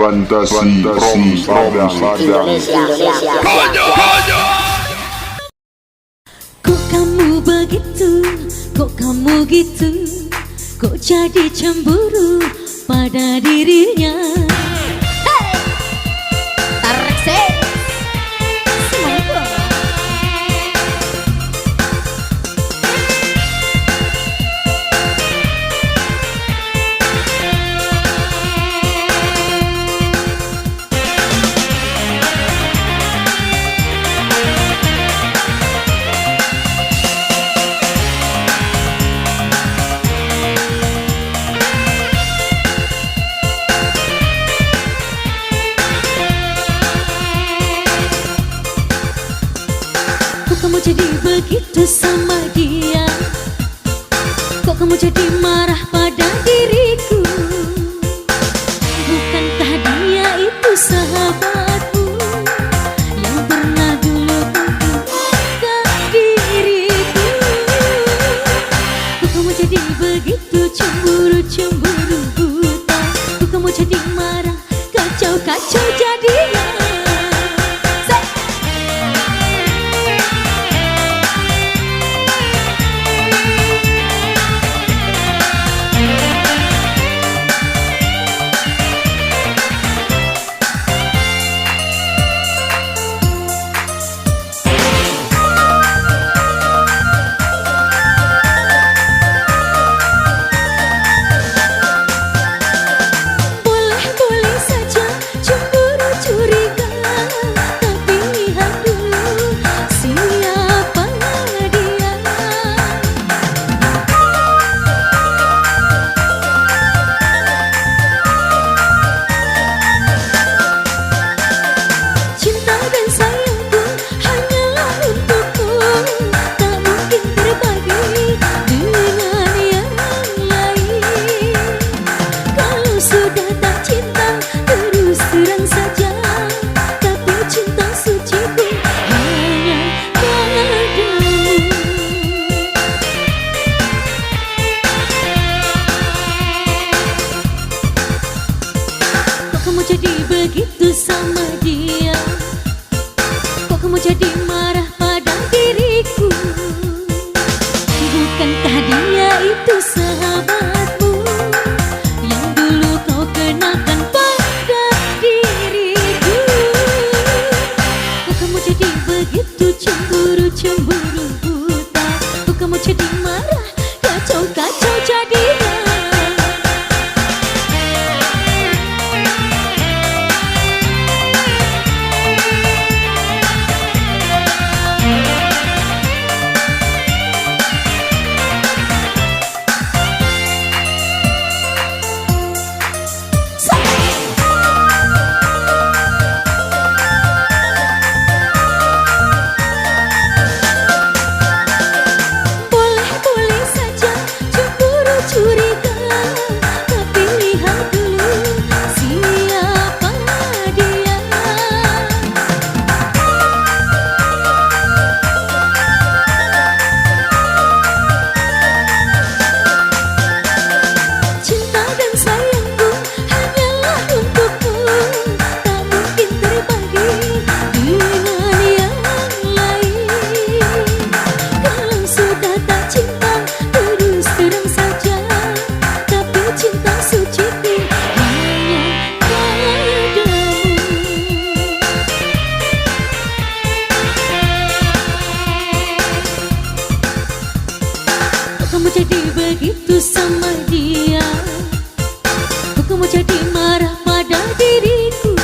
Fantasi Indonesia. Kok kamu begitu, kok kamu gitu, kok jadi cemburu pada dirinya. Hey! Tarik sih. Kamu jadi begitu sama dia? Kok kamu jadi marah pada diriku? Bukankah dia itu sahabatmu yang pernah dulu mencintai diriku? Kok kamu jadi begitu cemburu buta? Kok kamu jadi marah, kacau jadinya? Kamu jadi begitu sama dia? Kok kamu jadi marah pada diriku? Bukankah dia itu sahabatmu yang dulu kau kenakan pada diriku? Kok kamu jadi begitu cemburu buta? Kok kamu jadi marah, kacau jadinya? Kamu jadi begitu sama dia? Kok kamu jadi marah pada diriku?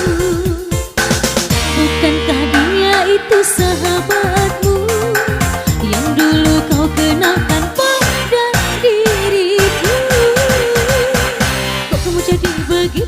Bukankah dia itu sahabatmu yang dulu kau kenakan pada diriku? Kok kamu jadi begitu